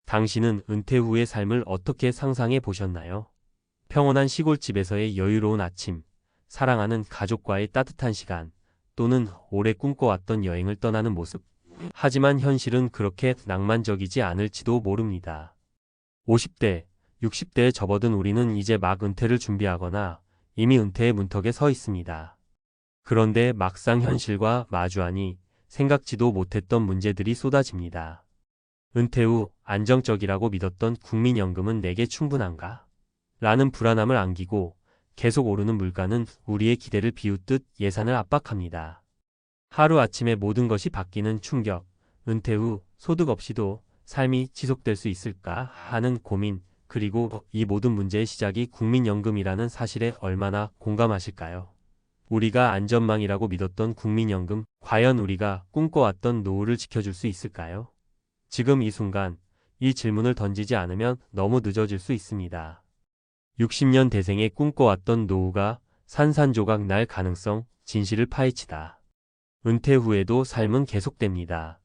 당신은 은퇴 후의 삶을 어떻게 상상해 보셨나요? 평온한 시골집에서의 여유로운 아침, 사랑하는 가족과의 따뜻한 시간, 또는 오래 꿈꿔왔던 여행을 떠나는 모습. 하지만 현실은 그렇게 낭만적이지 않을지도 모릅니다. 50대, 60대에 접어든 우리는 이제 막 은퇴를 준비하거나 이미 은퇴의 문턱에 서 있습니다. 그런데 막상 현실과 마주하니 생각지도 못했던 문제들이 쏟아집니다. 은퇴 후 안정적이라고 믿었던 국민연금은 내게 충분한가? 라는 불안함을 안기고 계속 오르는 물가는 우리의 기대를 비웃듯 예산을 압박합니다. 하루아침에 모든 것이 바뀌는 충격, 은퇴 후 소득 없이도 삶이 지속될 수 있을까 하는 고민, 그리고 이 모든 문제의 시작이 국민연금이라는 사실에 얼마나 공감하실까요? 우리가 안전망이라고 믿었던 국민연금, 과연 우리가 꿈꿔왔던 노후를 지켜줄 수 있을까요? 지금 이 순간, 이 질문을 던지지 않으면 너무 늦어질 수 있습니다. 60년 대생의 꿈꿔왔던 노후가 산산조각 날 가능성, 진실을 파헤치다. 은퇴 후에도 삶은 계속됩니다.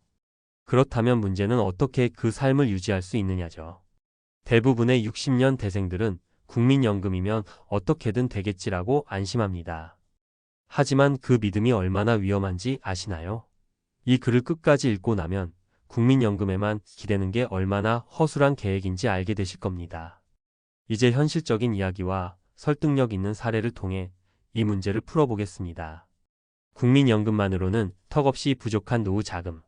그렇다면 문제는 어떻게 그 삶을 유지할 수 있느냐죠. 대부분의 60년 대생들은 국민연금이면 어떻게든 되겠지라고 안심합니다. 하지만 그 믿음이 얼마나 위험한지 아시나요? 이 글을 끝까지 읽고 나면 국민연금에만 기대는 게 얼마나 허술한 계획인지 알게 되실 겁니다. 이제 현실적인 이야기와 설득력 있는 사례를 통해 이 문제를 풀어보겠습니다. 국민연금만으로는 턱없이 부족한 노후 자금.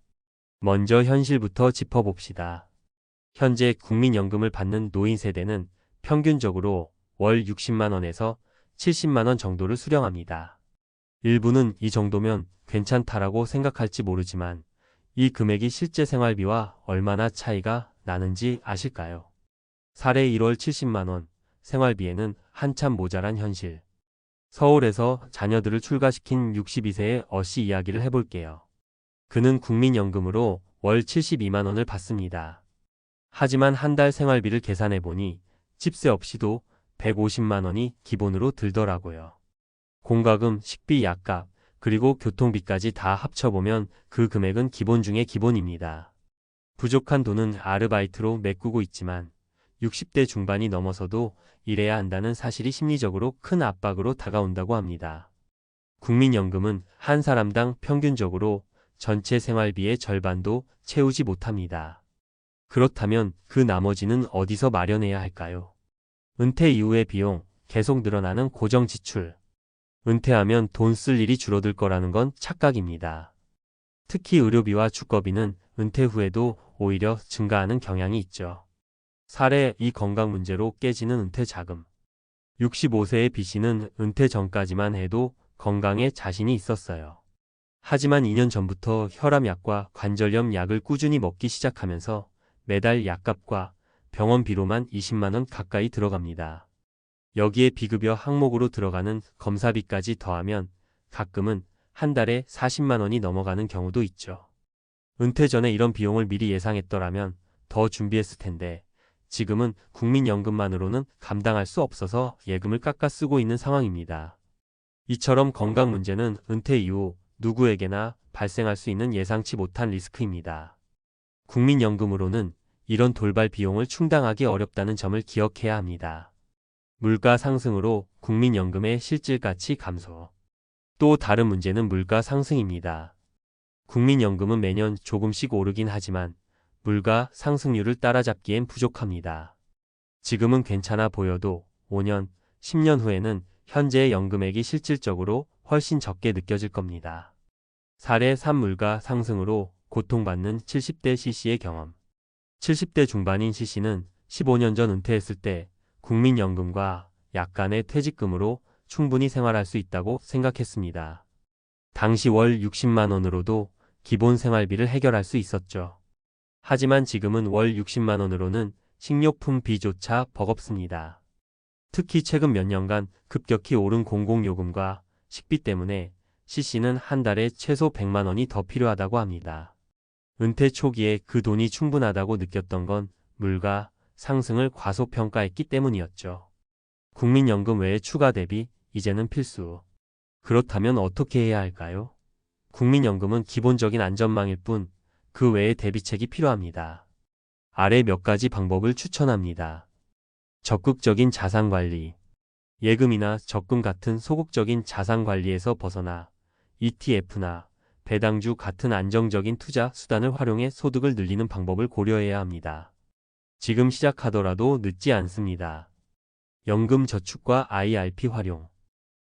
먼저 현실부터 짚어봅시다. 현재 국민연금을 받는 노인 세대는 평균적으로 월 60만 원에서 70만 원 정도를 수령합니다. 일부는 이 정도면 괜찮다라고 생각할지 모르지만 이 금액이 실제 생활비와 얼마나 차이가 나는지 아실까요? 사례 1월 70만 원, 생활비에는 한참 모자란 현실. 서울에서 자녀들을 출가시킨 62세의 어씨 이야기를 해볼게요. 그는 국민연금으로 월 72만 원을 받습니다. 하지만 한 달 생활비를 계산해보니 집세 없이도 150만 원이 기본으로 들더라고요. 공과금, 식비, 약값, 그리고 교통비까지 다 합쳐보면 그 금액은 기본 중의 기본입니다. 부족한 돈은 아르바이트로 메꾸고 있지만 60대 중반이 넘어서도 일해야 한다는 사실이 심리적으로 큰 압박으로 다가온다고 합니다. 국민연금은 한 사람당 평균적으로 전체 생활비의 절반도 채우지 못합니다. 그렇다면 그 나머지는 어디서 마련해야 할까요? 은퇴 이후의 비용, 계속 늘어나는 고정 지출. 은퇴하면 돈 쓸 일이 줄어들 거라는 건 착각입니다. 특히 의료비와 주거비는 은퇴 후에도 오히려 증가하는 경향이 있죠. 사례 2 건강 문제로 깨지는 은퇴 자금. 65세의 B씨는 은퇴 전까지만 해도 건강에 자신이 있었어요. 하지만 2년 전부터 혈압약과 관절염 약을 꾸준히 먹기 시작하면서 매달 약값과 병원비로만 20만 원 가까이 들어갑니다. 여기에 비급여 항목으로 들어가는 검사비까지 더하면 가끔은 한 달에 40만 원이 넘어가는 경우도 있죠. 은퇴 전에 이런 비용을 미리 예상했더라면 더 준비했을 텐데 지금은 국민연금만으로는 감당할 수 없어서 예금을 깎아 쓰고 있는 상황입니다. 이처럼 건강 문제는 은퇴 이후 누구에게나 발생할 수 있는 예상치 못한 리스크입니다. 국민연금으로는 이런 돌발 비용을 충당하기 어렵다는 점을 기억해야 합니다. 물가 상승으로 국민연금의 실질가치 감소. 또 다른 문제는 물가 상승입니다. 국민연금은 매년 조금씩 오르긴 하지만 물가 상승률을 따라잡기엔 부족합니다. 지금은 괜찮아 보여도 5년, 10년 후에는 현재의 연금액이 실질적으로 훨씬 적게 느껴질 겁니다. 사례 3 물가 상승으로 고통받는 70대 C씨의 경험. 70대 중반인 C씨는 15년 전 은퇴했을 때 국민연금과 약간의 퇴직금으로 충분히 생활할 수 있다고 생각했습니다. 당시 월 60만 원으로도 기본 생활비를 해결할 수 있었죠. 하지만 지금은 월 60만 원으로는 식료품비조차 버겁습니다. 특히 최근 몇 년간 급격히 오른 공공요금과 식비 때문에 C씨는 한 달에 최소 100만 원이 더 필요하다고 합니다. 은퇴 초기에 그 돈이 충분하다고 느꼈던 건 물가 상승을 과소평가했기 때문이었죠. 국민연금 외에 추가 대비, 이제는 필수. 그렇다면 어떻게 해야 할까요? 국민연금은 기본적인 안전망일 뿐 그 외에 대비책이 필요합니다. 아래 몇 가지 방법을 추천합니다. 적극적인 자산 관리. 예금이나 적금 같은 소극적인 자산 관리에서 벗어나 ETF나 배당주 같은 안정적인 투자 수단을 활용해 소득을 늘리는 방법을 고려해야 합니다. 지금 시작하더라도 늦지 않습니다. 연금 저축과 IRP 활용.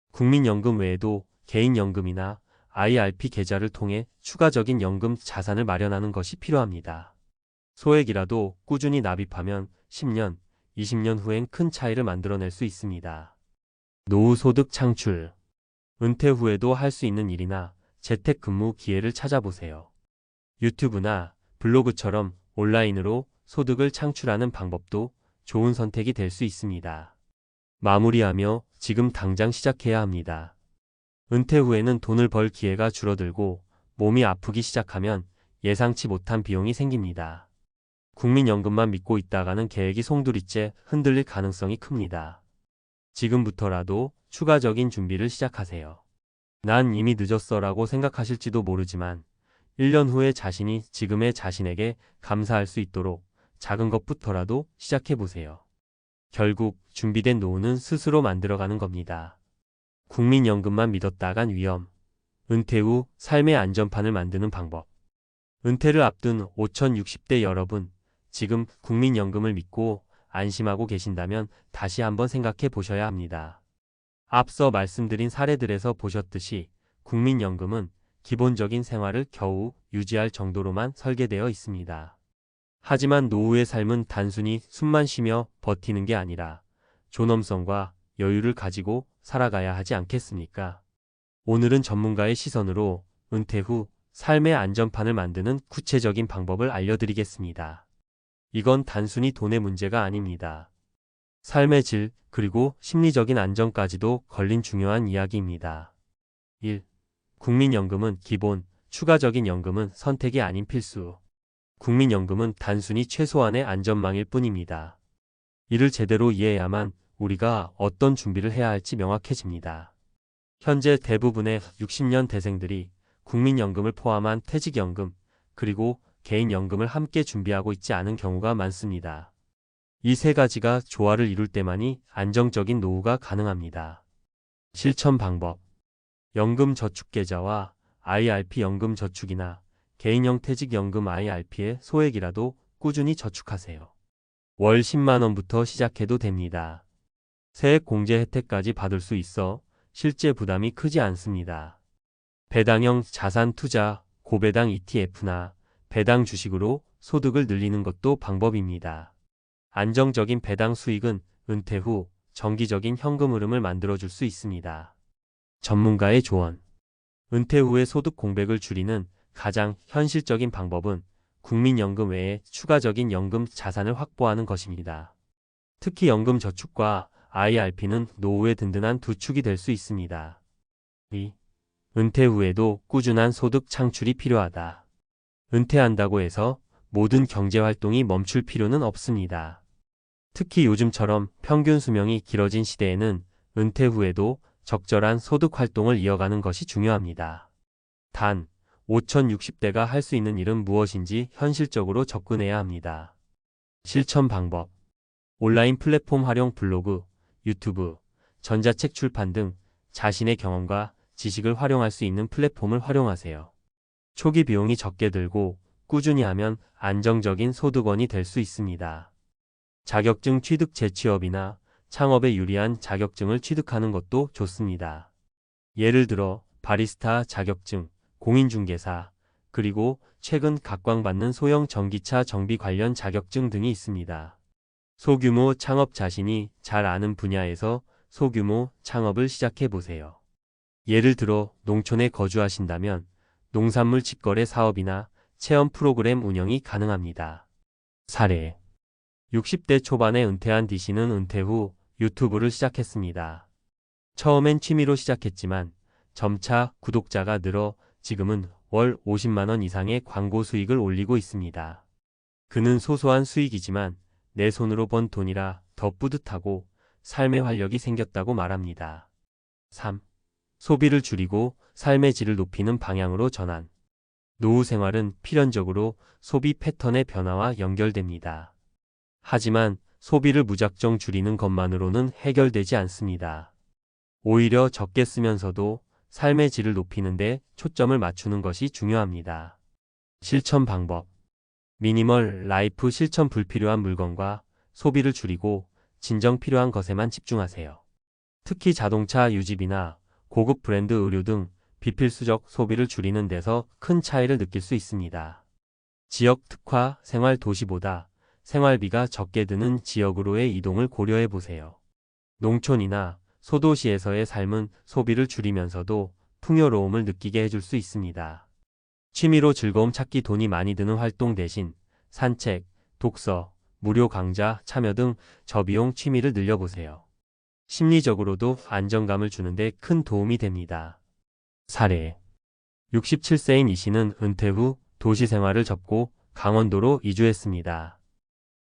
국민연금 외에도 개인연금이나 IRP 계좌를 통해 추가적인 연금 자산을 마련하는 것이 필요합니다. 소액이라도 꾸준히 납입하면 10년, 20년 후엔 큰 차이를 만들어낼 수 있습니다. 노후 소득 창출. 은퇴 후에도 할 수 있는 일이나 재택근무 기회를 찾아보세요. 유튜브나 블로그처럼 온라인으로 소득을 창출하는 방법도 좋은 선택이 될 수 있습니다. 마무리하며 지금 당장 시작해야 합니다. 은퇴 후에는 돈을 벌 기회가 줄어들고 몸이 아프기 시작하면 예상치 못한 비용이 생깁니다. 국민연금만 믿고 있다가는 계획이 송두리째 흔들릴 가능성이 큽니다. 지금부터라도 추가적인 준비를 시작하세요. 난 이미 늦었어라고 생각하실지도 모르지만 1년 후에 자신이 지금의 자신에게 감사할 수 있도록 작은 것부터라도 시작해보세요. 결국 준비된 노후는 스스로 만들어가는 겁니다. 국민연금만 믿었다간 위험. 은퇴 후 삶의 안전판을 만드는 방법. 은퇴를 앞둔 5060대 여러분, 지금 국민연금을 믿고 안심하고 계신다면 다시 한번 생각해 보셔야 합니다. 앞서 말씀드린 사례들에서 보셨듯이 국민연금은 기본적인 생활을 겨우 유지할 정도로만 설계되어 있습니다. 하지만 노후의 삶은 단순히 숨만 쉬며 버티는 게 아니라 존엄성과 여유를 가지고 살아가야 하지 않겠습니까? 오늘은 전문가의 시선으로 은퇴 후 삶의 안전판을 만드는 구체적인 방법을 알려드리겠습니다. 이건 단순히 돈의 문제가 아닙니다. 삶의 질, 그리고 심리적인 안정까지도 걸린 중요한 이야기입니다. 1. 국민연금은 기본, 추가적인 연금은 선택이 아닌 필수. 국민연금은 단순히 최소한의 안전망일 뿐입니다. 이를 제대로 이해해야만 우리가 어떤 준비를 해야 할지 명확해집니다. 현재 대부분의 60년 대생들이 국민연금을 포함한 퇴직연금, 그리고 개인연금을 함께 준비하고 있지 않은 경우가 많습니다. 이 세 가지가 조화를 이룰 때만이 안정적인 노후가 가능합니다. 실천 방법. 연금 저축계좌와 IRP 연금 저축이나 개인형 퇴직연금 IRP에 소액이라도 꾸준히 저축하세요. 월 10만 원부터 시작해도 됩니다. 세액 공제 혜택까지 받을 수 있어 실제 부담이 크지 않습니다. 배당형 자산 투자, 고배당 ETF나 배당 주식으로 소득을 늘리는 것도 방법입니다. 안정적인 배당 수익은 은퇴 후 정기적인 현금 흐름을 만들어줄 수 있습니다. 전문가의 조언. 은퇴 후의 소득 공백을 줄이는 가장 현실적인 방법은 국민연금 외에 추가적인 연금 자산을 확보하는 것입니다. 특히 연금 저축과 IRP는 노후의 든든한 두 축이 될 수 있습니다. 2. 은퇴 후에도 꾸준한 소득 창출이 필요하다. 은퇴한다고 해서 모든 경제활동이 멈출 필요는 없습니다. 특히 요즘처럼 평균 수명이 길어진 시대에는 은퇴 후에도 적절한 소득 활동을 이어가는 것이 중요합니다. 단, 5060대가 할 수 있는 일은 무엇인지 현실적으로 접근해야 합니다. 실천 방법. 온라인 플랫폼 활용 블로그, 유튜브, 전자책 출판 등 자신의 경험과 지식을 활용할 수 있는 플랫폼을 활용하세요. 초기 비용이 적게 들고 꾸준히 하면 안정적인 소득원이 될 수 있습니다. 자격증 취득 재취업이나 창업에 유리한 자격증을 취득하는 것도 좋습니다. 예를 들어 바리스타 자격증, 공인중개사, 그리고 최근 각광받는 소형 전기차 정비 관련 자격증 등이 있습니다. 소규모 창업 자신이 잘 아는 분야에서 소규모 창업을 시작해 보세요. 예를 들어 농촌에 거주하신다면 농산물 직거래 사업이나 체험 프로그램 운영이 가능합니다. 사례. 60대 초반에 은퇴한 D씨는 은퇴 후 유튜브를 시작했습니다. 처음엔 취미로 시작했지만 점차 구독자가 늘어 지금은 월 50만 원 이상의 광고 수익을 올리고 있습니다. 그는 소소한 수익이지만 내 손으로 번 돈이라 더 뿌듯하고 삶의 활력이 생겼다고 말합니다. 3. 소비를 줄이고 삶의 질을 높이는 방향으로 전환. 노후 생활은 필연적으로 소비 패턴의 변화와 연결됩니다. 하지만 소비를 무작정 줄이는 것만으로는 해결되지 않습니다. 오히려 적게 쓰면서도 삶의 질을 높이는 데 초점을 맞추는 것이 중요합니다. 실천 방법. 미니멀 라이프 실천. 불필요한 물건과 소비를 줄이고 진정 필요한 것에만 집중하세요. 특히 자동차 유지비나 고급 브랜드 의류 등 비필수적 소비를 줄이는 데서 큰 차이를 느낄 수 있습니다. 지역 특화. 생활 도시보다 생활비가 적게 드는 지역으로의 이동을 고려해 보세요. 농촌이나 소도시에서의 삶은 소비를 줄이면서도 풍요로움을 느끼게 해줄 수 있습니다. 취미로 즐거움 찾기. 돈이 많이 드는 활동 대신 산책, 독서, 무료 강좌 참여 등 저비용 취미를 늘려보세요. 심리적으로도 안정감을 주는데 큰 도움이 됩니다. 사례. 67세인 이 씨는 은퇴 후 도시 생활을 접고 강원도로 이주했습니다.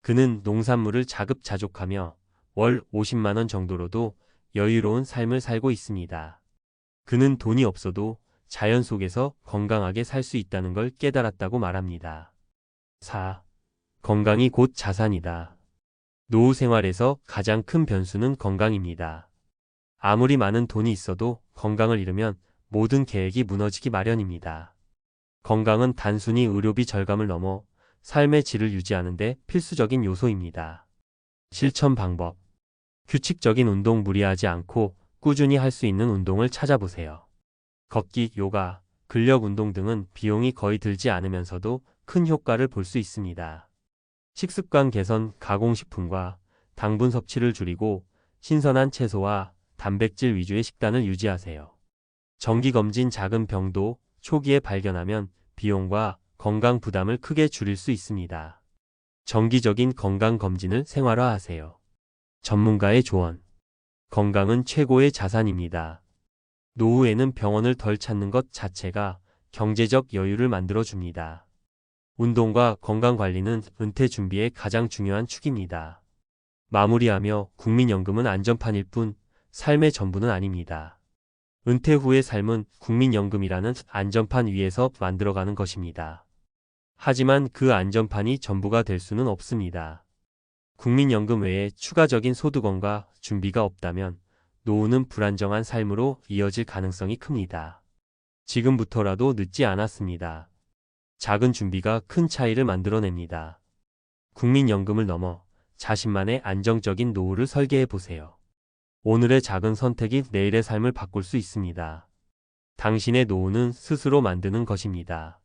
그는 농산물을 자급자족하며 월 50만 원 정도로도 여유로운 삶을 살고 있습니다. 그는 돈이 없어도 자연 속에서 건강하게 살 수 있다는 걸 깨달았다고 말합니다. 4. 건강이 곧 자산이다. 노후 생활에서 가장 큰 변수는 건강입니다. 아무리 많은 돈이 있어도 건강을 잃으면 모든 계획이 무너지기 마련입니다. 건강은 단순히 의료비 절감을 넘어 삶의 질을 유지하는 데 필수적인 요소입니다. 실천 방법. 규칙적인 운동. 무리하지 않고 꾸준히 할 수 있는 운동을 찾아보세요. 걷기, 요가, 근력 운동 등은 비용이 거의 들지 않으면서도 큰 효과를 볼 수 있습니다. 식습관 개선. 가공식품과 당분 섭취를 줄이고 신선한 채소와 단백질 위주의 식단을 유지하세요. 정기검진. 작은 병도 초기에 발견하면 비용과 건강 부담을 크게 줄일 수 있습니다. 정기적인 건강검진을 생활화하세요. 전문가의 조언. 건강은 최고의 자산입니다. 노후에는 병원을 덜 찾는 것 자체가 경제적 여유를 만들어줍니다. 운동과 건강관리는 은퇴 준비의 가장 중요한 축입니다. 마무리하며 국민연금은 안전판일 뿐 삶의 전부는 아닙니다. 은퇴 후의 삶은 국민연금이라는 안전판 위에서 만들어가는 것입니다. 하지만 그 안전판이 전부가 될 수는 없습니다. 국민연금 외에 추가적인 소득원과 준비가 없다면 노후는 불안정한 삶으로 이어질 가능성이 큽니다. 지금부터라도 늦지 않았습니다. 작은 준비가 큰 차이를 만들어냅니다. 국민연금을 넘어 자신만의 안정적인 노후를 설계해 보세요. 오늘의 작은 선택이 내일의 삶을 바꿀 수 있습니다. 당신의 노후는 스스로 만드는 것입니다.